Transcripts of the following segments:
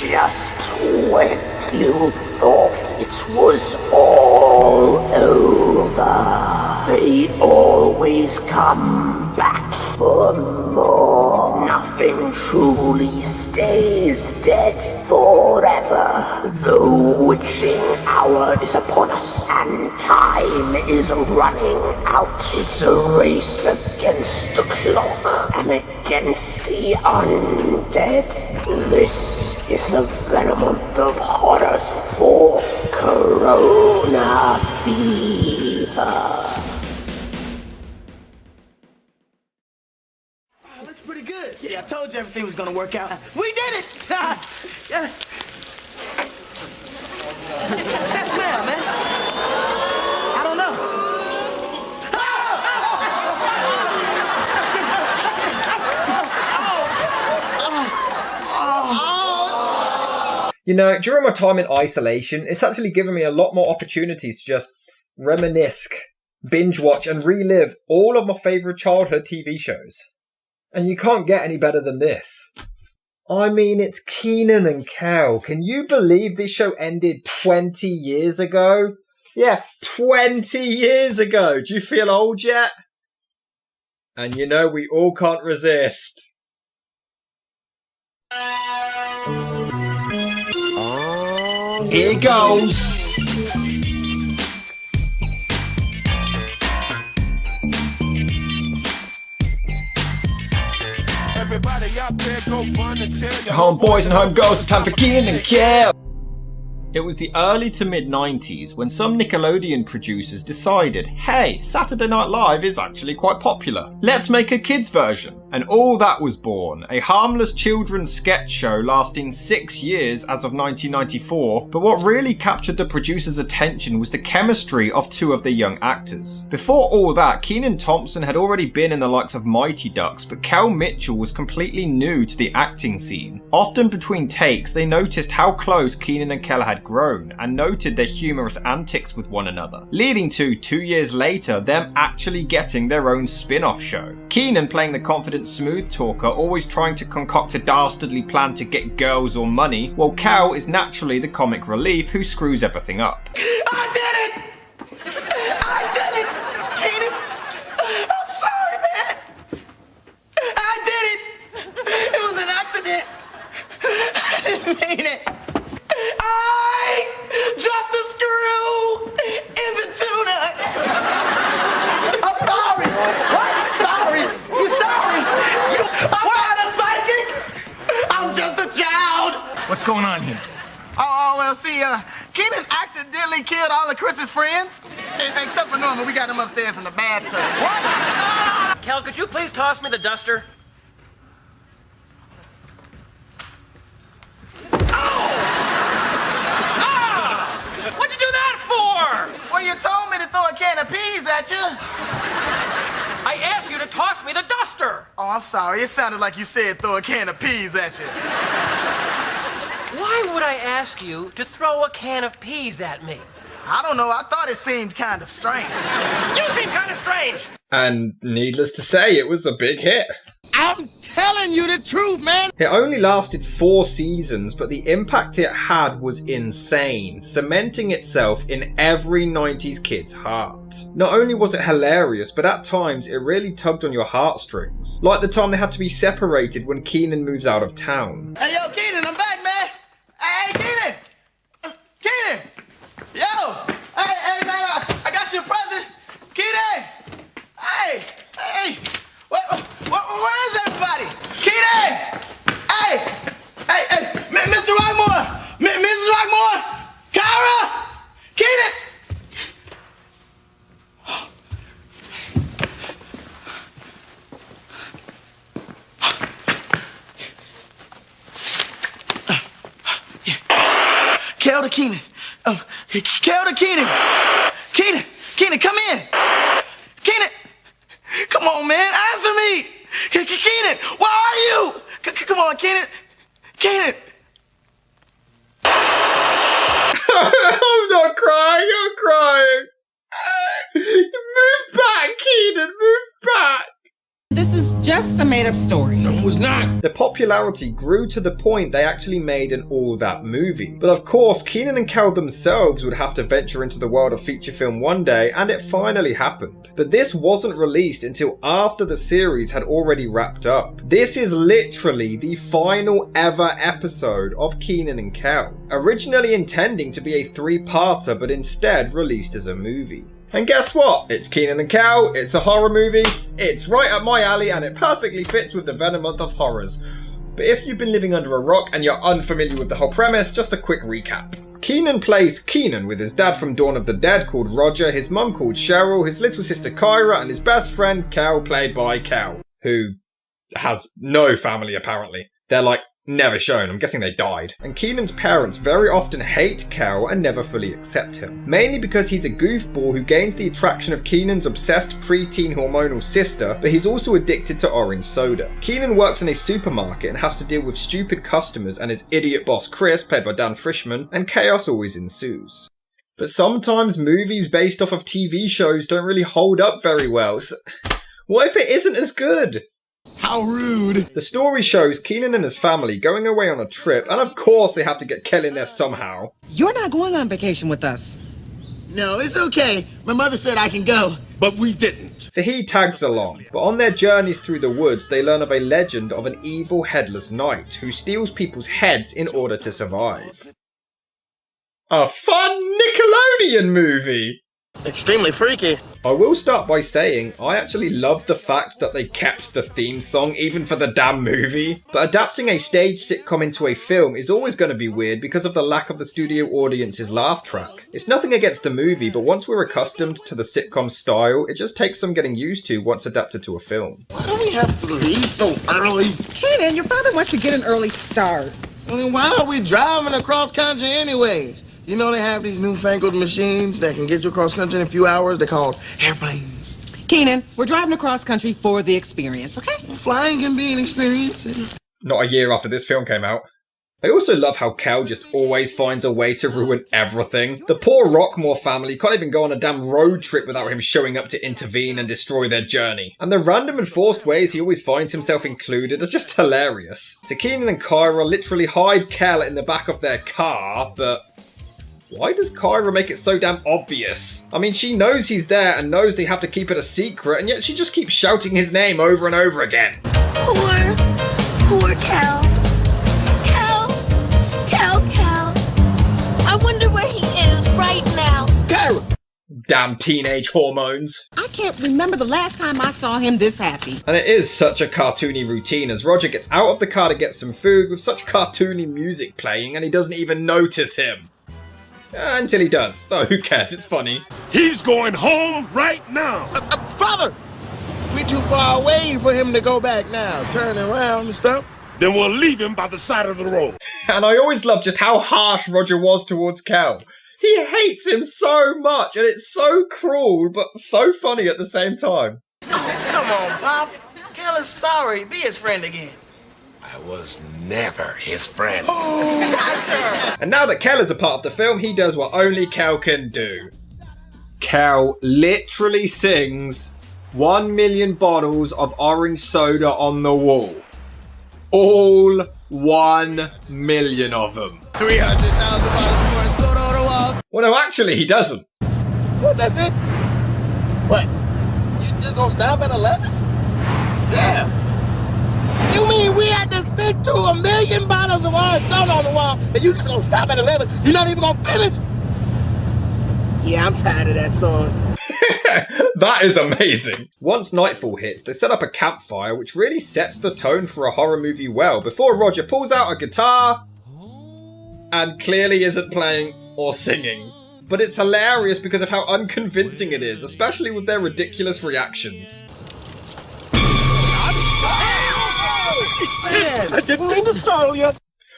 Just when you thought it was all over, they always come back for more. Nothing truly stays dead forever. The witching hour is upon us, and time is running out. It's a race against the clock and against the undead. This is the Venom month of horrors for Corona Fever. Looks pretty good. See, I told you everything was gonna work out. We did it! Yeah. What's that smell, man? I don't know. You know, during my time in isolation, it's actually given me a lot more opportunities to just reminisce, binge watch, and relive all of my favourite childhood TV shows. And you can't get any better than this. I mean, it's Kenan and Kel. Can you believe this show ended 20 years ago? Yeah, 20 years ago. Do you feel old yet? And you know, we all can't resist. Here goes. Everybody out there, go run and tell your Homeboys and homegirls, it's time for Kenan and Kel. It was the early to mid 90s when some Nickelodeon producers decided, hey, Saturday Night Live is actually quite popular. Let's make a kids version. And all that was born, a harmless children's sketch show lasting 6 years as of 1994, but what really captured the producers' attention was the chemistry of two of the young actors. Before all that, Kenan Thompson had already been in the likes of Mighty Ducks, but Kel Mitchell was completely new to the acting scene. Often between takes, they noticed how close Kenan and Kel had grown, and noted their humorous antics with one another, leading to, 2 years later, them actually getting their own spin-off show. Kenan playing the confident smooth talker, always trying to concoct a dastardly plan to get girls or money, while Kel is naturally the comic relief who screws everything up. I did it! I did it! Kenan! I'm sorry, man! I did it! It was an accident! I didn't mean it! I dropped the screw in the tuna! I'm sorry! What? Sorry? You sorry? I'm not a psychic! I'm just a child! What's going on here? Oh, well, see, Kenan accidentally killed all of Chris's friends. Except for Norman, we got him upstairs in the bathtub. What? Kel, could you please toss me the duster? What'd you do that for? Well, you told me to throw a can of peas at you. I asked you to toss me the duster. Oh, I'm sorry. It sounded like you said throw a can of peas at you. Why would I ask you to throw a can of peas at me? I don't know. I thought it seemed kind of strange. You seem kind of strange. And needless to say, it was a big hit. I'm telling you the truth, man. It only lasted 4 seasons, but the impact it had was insane, cementing itself in every 90s kid's heart. Not only was it hilarious, but at times it really tugged on your heartstrings. Like the time they had to be separated when Kenan moves out of town. Hey, yo, Kenan, I'm back, man. Hey, Kenan. Kenan. Yo. Hey, man, I got you a present. Kenan. Hey. Where is everybody? Kenan! Hey, Mr. Rockmore! Mrs. Rockmore! Kyra! Kenan! Kel to Kenan. Kel to Kenan. Kenan, come in. Kenan! Come on, man, answer me! Kenan, where are you? Come on, Kenan. Kenan! I'm not crying, I'm crying. Move back, Kenan, move back. This is just a made-up story. No, it was not. The popularity grew to the point they actually made an all-that movie. But of course, Kenan and Kel themselves would have to venture into the world of feature film one day, and it finally happened. But this wasn't released until after the series had already wrapped up. This is literally the final ever episode of Kenan and Kel, originally intending to be a 3-parter but instead released as a movie. And guess what? It's Kenan and Kel, it's a horror movie, it's right up my alley, and it perfectly fits with the Venom month of horrors. But if you've been living under a rock and you're unfamiliar with the whole premise, just a quick recap. Kenan plays Keenan with his dad from Dawn of the Dead called Roger, his mum called Cheryl, his little sister Kyra, and his best friend Kel played by Kel, who has no family apparently. They're like never shown. I'm guessing they died. And Kenan's parents very often hate Kel and never fully accept him. Mainly because he's a goofball who gains the attraction of Kenan's obsessed preteen hormonal sister, but he's also addicted to orange soda. Kenan works in a supermarket and has to deal with stupid customers and his idiot boss Chris, played by Dan Frischman, and chaos always ensues. But sometimes movies based off of TV shows don't really hold up very well. So what if it isn't as good? How rude. The story shows Kenan and his family going away on a trip, and of course they have to get Kel in there somehow. You're not going on vacation with us. No, it's okay. My mother said I can go. But we didn't. So he tags along, but on their journeys through the woods they learn of a legend of an evil headless knight who steals people's heads in order to survive. A fun Nickelodeon movie! Extremely freaky. I will start by saying I actually love the fact that they kept the theme song even for the damn movie. But adapting a stage sitcom into a film is always going to be weird because of the lack of the studio audience's laugh track. It's nothing against the movie, but once we're accustomed to the sitcom style, it just takes some getting used to once adapted to a film. Why do we have to leave so early? Kenan, your father wants to get an early start. I mean, why are we driving across country anyways? You know they have these newfangled machines that can get you across country in a few hours. They're called airplanes. Kenan, we're driving across country for the experience, okay? Flying can be an experience. Not a year after this film came out. I also love how Kel just always finds a way to ruin everything. The poor Rockmore family can't even go on a damn road trip without him showing up to intervene and destroy their journey. And the random and forced ways he always finds himself included are just hilarious. So Kenan and Kyra literally hide Kel in the back of their car, but why does Kyra make it so damn obvious? I mean, she knows he's there and knows they have to keep it a secret, and yet she just keeps shouting his name over and over again. Poor Kel. Kel. I wonder where he is right now. Kyra! Damn teenage hormones. I can't remember the last time I saw him this happy. And it is such a cartoony routine as Roger gets out of the car to get some food with such cartoony music playing and he doesn't even notice him. Until he does. Oh, who cares? It's funny. He's going home right now. Father! We're too far away for him to go back now. Turn around and stuff. Then we'll leave him by the side of the road. And I always love just how harsh Roger was towards Kel. He hates him so much, and it's so cruel, but so funny at the same time. Oh, come on, Pop. Kel is sorry. Be his friend again. I was never his friend. And now that Kel is a part of the film, he does what only Kel can do. Kel literally sings 1 million bottles of orange soda on the wall. All 1 million of them. 300,000 bottles more soda on the wall. Well, no, actually, he doesn't. What, that's it? What? You just gonna stop at 11? Yeah. You mean we had to stick to 1 million bottles of orange soda on the wall and you just gonna stop at 11? You're not even gonna finish? Yeah, I'm tired of that song. That is amazing. Once nightfall hits, they set up a campfire, which really sets the tone for a horror movie well, before Roger pulls out a guitar and clearly isn't playing or singing. But it's hilarious because of how unconvincing it is, especially with their ridiculous reactions. I didn't mean to startle you.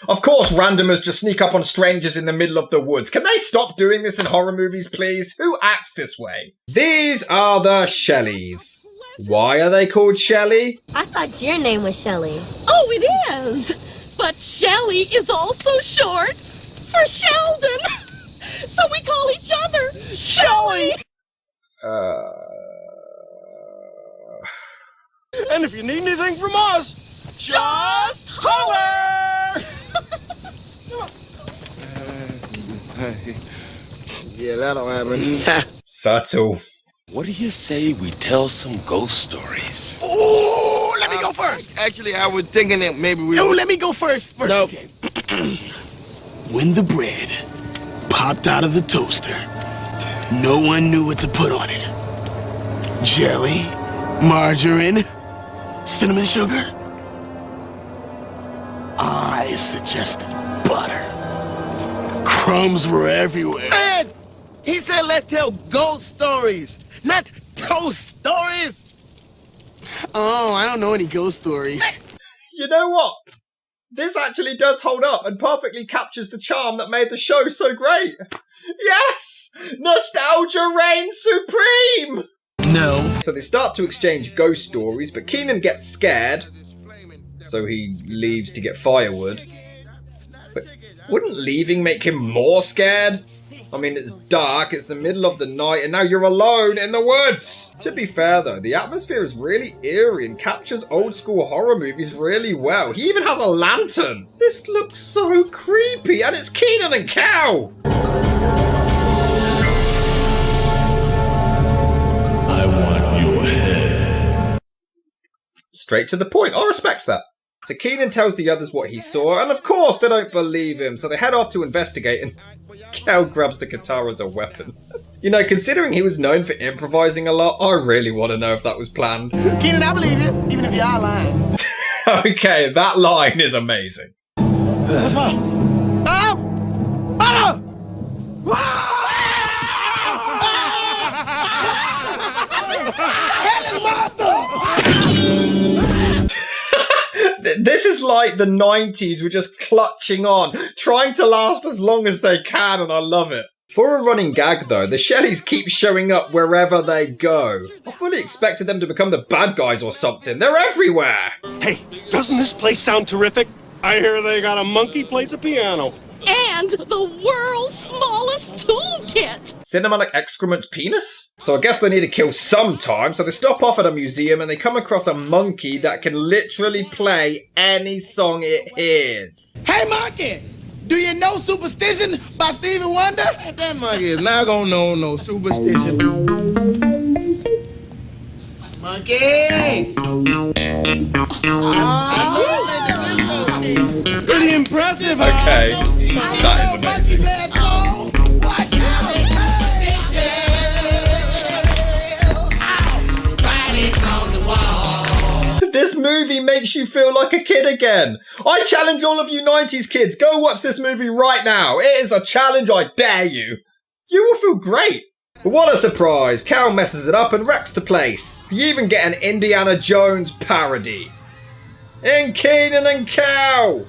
Of course, randomers just sneak up on strangers in the middle of the woods. Can they stop doing this in horror movies, please? Who acts this way? These are the Shelleys. Why are they called Shelley? I thought your name was Shelly. Oh, it is. But Shelley is also short for Sheldon. So we call each other Shelley. And if you need anything from us, just holler! Yeah, that'll happen. Subtle. What do you say we tell some ghost stories? Ooh, let me go first. Actually, I was thinking that maybe we... Oh, let me go first. No. Okay. When the bread popped out of the toaster, no one knew what to put on it. Jelly, margarine, cinnamon sugar. I suggested butter. Crumbs were everywhere. Man, he said let's tell ghost stories, not toast stories. Oh, I don't know any ghost stories. You know what? This actually does hold up and perfectly captures the charm that made the show so great. Yes! Nostalgia reigns supreme! No. So they start to exchange ghost stories, but Kenan gets scared, so he leaves to get firewood. But wouldn't leaving make him more scared? I mean, it's dark, it's the middle of the night, and now you're alone in the woods! To be fair though, the atmosphere is really eerie and captures old school horror movies really well. He even has a lantern! This looks so creepy, and it's Kenan and Kel! I want your head. Straight to the point, I respect that. So Kenan tells the others what he saw, and of course they don't believe him, so they head off to investigate, and Kel grabs the guitar as a weapon. You know, considering he was known for improvising a lot, I really want to know if that was planned. Kenan, I believe you, even if you are lying. Okay, that line is amazing. What's wrong? This is like the 90s were just clutching on, trying to last as long as they can, and I love it. For a running gag though, the Shelleys keep showing up wherever they go. I fully expected them to become the bad guys or something. They're everywhere! Hey, doesn't this place sound terrific? I hear they got a monkey plays a piano. And the world's smallest toolkit. Cinematic excrement penis? So I guess they need to kill sometime, so they stop off at a museum and they come across a monkey that can literally play any song it hears. Hey, monkey! Do you know Superstition by Stevie Wonder? That monkey is not gonna know no superstition. Monkey! Pretty impressive, huh? Okay, that is amazing. This movie makes you feel like a kid again. I challenge all of you 90s kids, go watch this movie right now. It is a challenge, I dare you. You will feel great. But what a surprise, Kel messes it up and wrecks the place. You even get an Indiana Jones parody. In Kenan and Kel.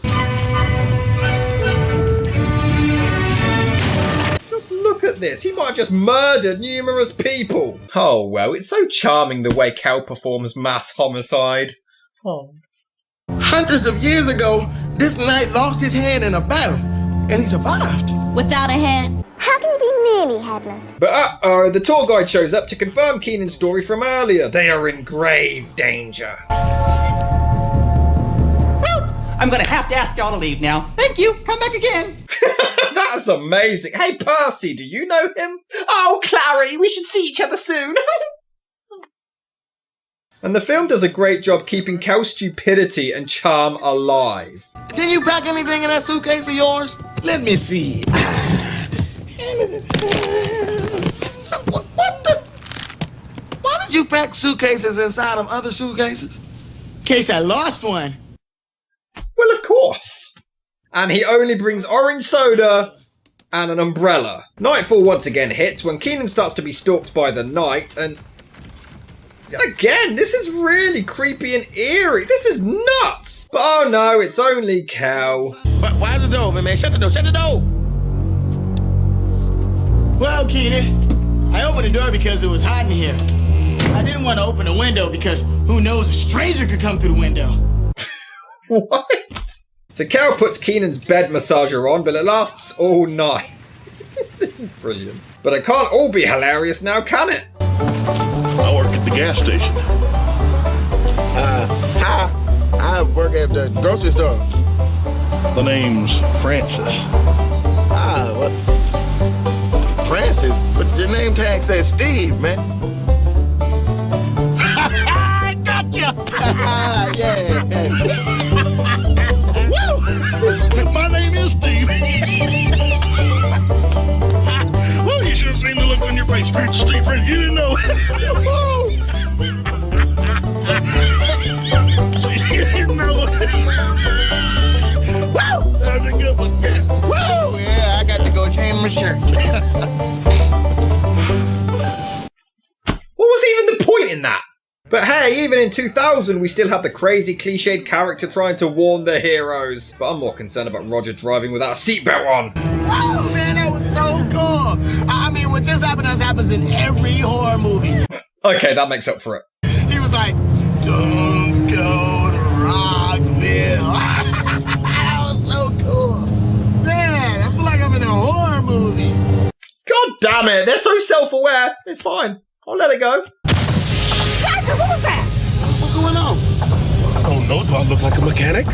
Just look at this, he might have just murdered numerous people. Oh well, it's so charming the way Kel performs mass homicide. Oh. Hundreds of years ago, this knight lost his hand in a battle, and he survived. Without a head. How can you be nearly headless? But uh-oh, the tour guide shows up to confirm Kenan's story from earlier. They are in grave danger. I'm gonna have to ask y'all to leave now. Thank you. Come back again. That's amazing. Hey, Percy, do you know him? Oh, Clary, we should see each other soon. And the film does a great job keeping Kel's stupidity and charm alive. Didn't you pack anything in that suitcase of yours? Let me see. What the? Why did you pack suitcases inside of other suitcases? In case I lost one. Well, of course. And he only brings orange soda and an umbrella. Nightfall once again hits when Kenan starts to be stalked by the night, and again, this is really creepy and eerie. This is nuts. But oh no, it's only Kel. Why the door open, man? Shut the door, shut the door! Well, Kenan, I opened the door because it was hot in here. I didn't want to open the window because who knows, a stranger could come through the window. What? So Kel puts Kenan's bed massager on, but it lasts all night. This is brilliant. But it can't all be hilarious now, can it? I work at the gas station. Hi. I work at the grocery store. The name's Francis. What? Francis? But your name tag says Steve, man. I gotcha! Yeah. Woo! My name is Steve. Well, you should have seen the look on your face, Steve. You didn't know. You didn't know. Woo! That was a good one. Woo! Yeah, I got to go change my shirt. What was even the point in that? But hey, even in 2000, we still had the crazy cliched character trying to warn the heroes. But I'm more concerned about Roger driving without a seatbelt on. Oh, man, that was so cool. I mean, what just happened to us happens in every horror movie. Okay, that makes up for it. He was like, don't go to Rockville. That was so cool. Man, I feel like I'm in a horror movie. God damn it, they're so self-aware. It's fine. I'll let it go. Roger, what was that? What's going on? I don't know. Do I look like a mechanic?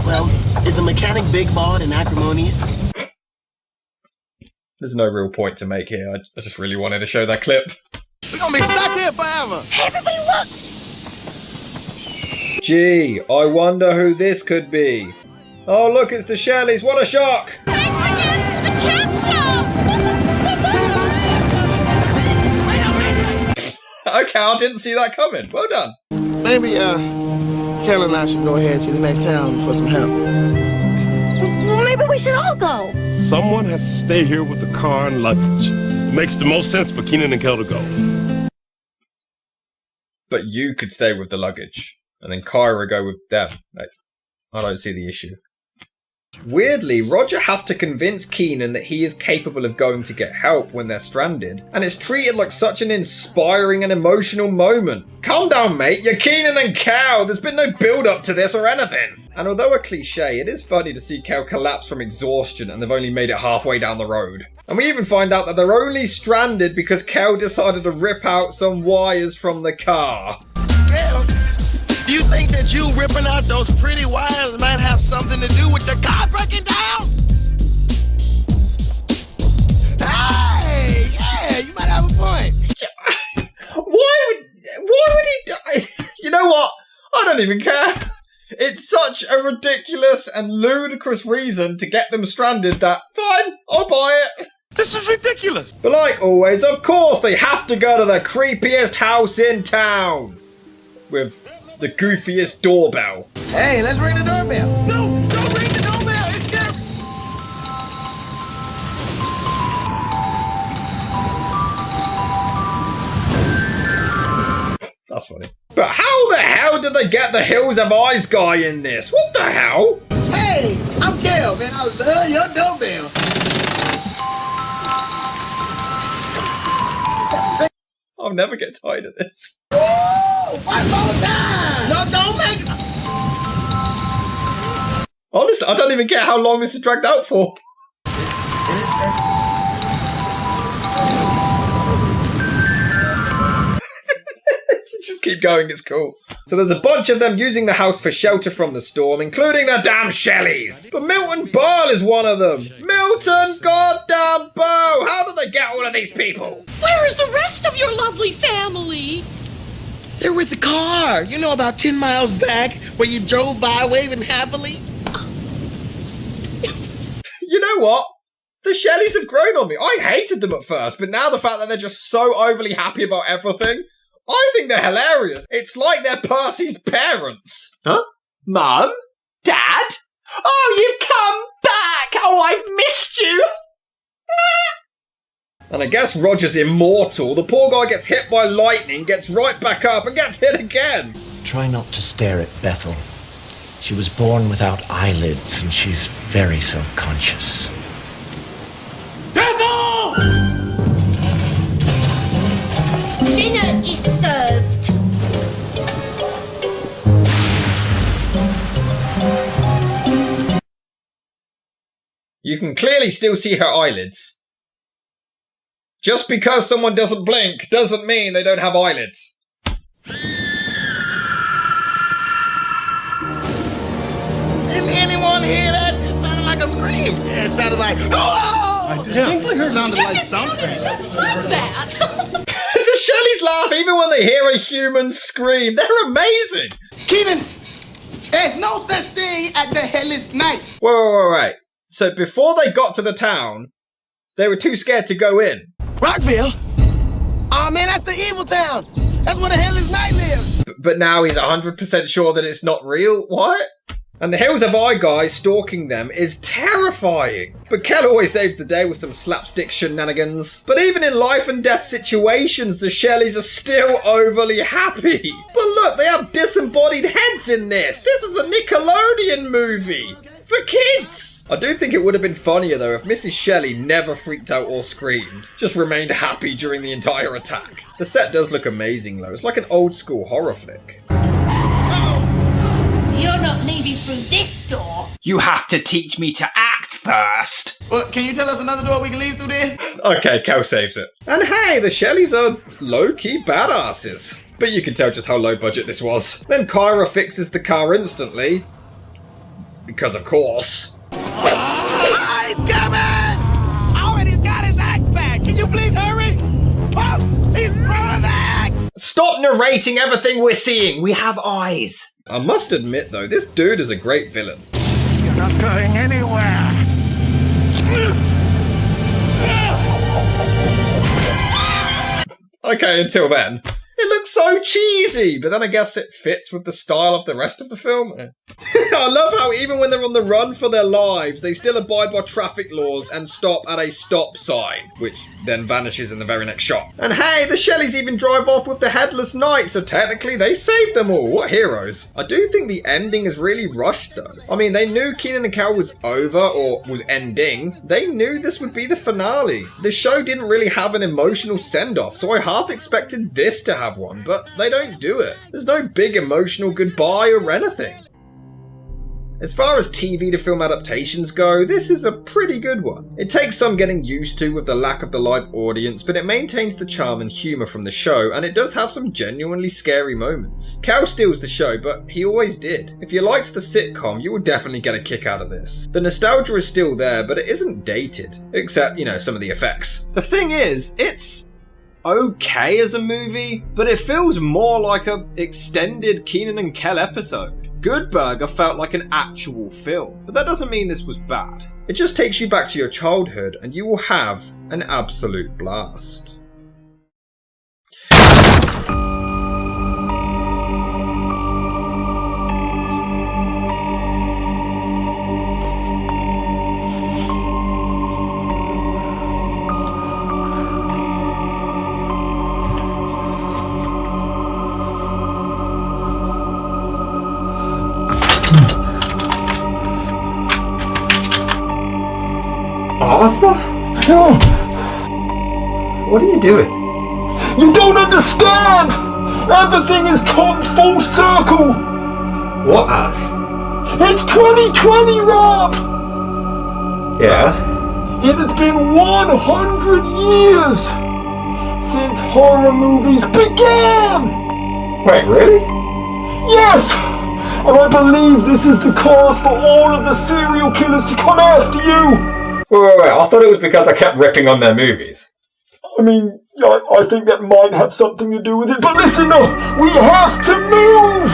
Well, is a mechanic big-balled and acrimonious? There's no real point to make here. I just really wanted to show that clip. We're gonna be stuck here forever. Hey, everybody, look! Gee, I wonder who this could be. Oh, look, it's the Shelleys. What a shock! Thanks again for the cat show! Okay, I didn't see that coming. Well done. Maybe, Kel and I should go ahead to the next town for some help. Well, maybe we should all go. Someone has to stay here with the car and luggage. It makes the most sense for Kenan and Kel to go. But you could stay with the luggage, and then Kyra go with them. I don't see the issue. Weirdly, Roger has to convince Keenan that he is capable of going to get help when they're stranded, and it's treated like such an inspiring and emotional moment. Calm down, mate, you're Kenan and Kel, there's been no build-up to this or anything. And although a cliche, it is funny to see Kel collapse from exhaustion and they've only made it halfway down the road. And we even find out that they're only stranded because Kel decided to rip out some wires from the car. Kel, do you think that you ripping out those pretty wires might have something to do with the car breaking down? Hey, yeah, you might have a point. Why would he die? You know what? I don't even care. It's such a ridiculous and ludicrous reason to get them stranded that, fine, I'll buy it. This is ridiculous. But like always, of course, they have to go to the creepiest house in town. With the goofiest doorbell. Hey, let's ring the doorbell. No, don't ring the doorbell. It's scary. That's funny. But how the hell did they get the Hills Have Eyes guy in this? What the hell? Hey, I'm Kel, man. I love your doorbell. I'll never get tired of this. One more time! No, don't make it! Honestly, I don't even get how long this is dragged out for. Just keep going, it's cool. So there's a bunch of them using the house for shelter from the storm, including the damn Shelleys. But Milton Berle is one of them. Milton goddamn Berle! How did they get all of these people? Where is the rest of your lovely family? They're with the car. You know, about 10 miles back where you drove by waving happily? You know what? The Shelleys have grown on me. I hated them at first, but now the fact that they're just so overly happy about everything, I think they're hilarious. It's like they're Percy's parents. Huh? Mum? Dad? Oh, you've come back! Oh, I've missed you! And I guess Roger's immortal. The poor guy gets hit by lightning, gets right back up, and gets hit again. Try not to stare at Bethel. She was born without eyelids, and she's very self-conscious. Bethel! Dinner is served. You can clearly still see her eyelids. Just because someone doesn't blink doesn't mean they don't have eyelids. on hear that? It sounded like a scream. Yeah, it sounded like, oh! I distinctly heard sounded Yes, like it sounded something. just like that. The Shelleys laugh even when they hear a human scream. They're amazing. Keenan, there's no such thing as the headless night. Wait. So before they got to the town, they were too scared to go in. Rockville? Oh man, that's the evil town. That's where the headless night lives. But now he's 100% sure that it's not real. What? And the Hills Have Eye guy stalking them is terrifying. But Kel always saves the day with some slapstick shenanigans. But even in life and death situations, the Shelleys are still overly happy. But look, they have disembodied heads in this. This is a Nickelodeon movie for kids. I do think it would have been funnier though if Mrs. Shelley never freaked out or screamed, just remained happy during the entire attack. The set does look amazing though, it's like an old school horror flick. You're not leaving through this door. You have to teach me to act first. Well, can you tell us another door we can leave through there? Okay, Kel saves it. And hey, the Shelleys are low-key badasses. But you can tell just how low budget this was. Then Kyra fixes the car instantly. Because of course. Ah, he's coming! Already got his axe back. Can you please hurry? Oh, he's throwing the axe! Stop narrating everything we're seeing. We have eyes. I must admit though, this dude is a great villain. You're not going anywhere. Okay, until then. It looks so cheesy, but then I guess it fits with the style of the rest of the film. I love how even when they're on the run for their lives, they still abide by traffic laws and stop at a stop sign, which then vanishes in the very next shot. And hey, the Shelleys even drive off with the headless knight, so technically they saved them all. What heroes. I do think the ending is really rushed though. I mean, they knew Kenan and Kel was over, or was ending. They knew this would be the finale. The show didn't really have an emotional send-off, so I half expected this to have one, but they don't do it. There's no big emotional goodbye or anything. As far as TV to film adaptations go, this is a pretty good one. It takes some getting used to with the lack of the live audience, but it maintains the charm and humour from the show, and it does have some genuinely scary moments. Kel steals the show, but he always did. If you liked the sitcom, you will definitely get a kick out of this. The nostalgia is still there, but it isn't dated. Except, you know, some of the effects. The thing is, it's okay as a movie, but it feels more like a extended Kenan and Kel episode. Good Burger felt like an actual film, but that doesn't mean this was bad. It just takes you back to your childhood and you will have an absolute blast. Arthur? No! What are you doing? You don't understand! Everything has come full circle! What has? It's 2020, Rob! Yeah? It has been 100 years since horror movies began! Wait, really? Yes! And I believe this is the cause for all of the serial killers to come after you! Wait, I thought it was because I kept ripping on their movies. I mean, I think that might have something to do with it, but listen up! We have to move!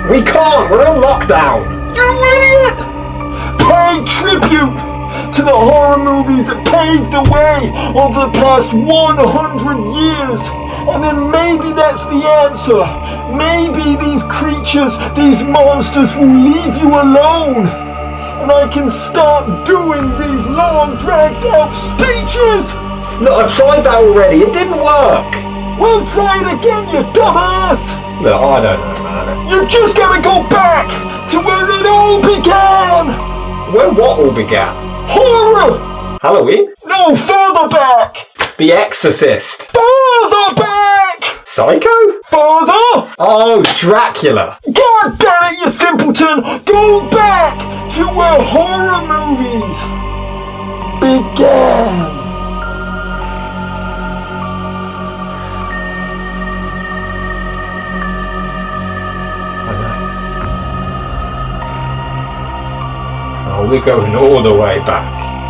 We can't! We're on lockdown! You idiot! Pay tribute to the horror movies that paved the way over the past 100 years! And then maybe that's the answer! Maybe these creatures, these monsters will leave you alone! And I can start doing these long, dragged-out speeches! Look, I tried that already. It didn't work. Well, try it again, you dumbass! Look, I don't know, man. You've just got to go back to where it all began! Where what all began? Horror! Halloween? No, further back! The Exorcist. Further back! Psycho? Further! Oh, Dracula. God damn it, you simpleton! Go back to where horror movies began! we're going all the way back.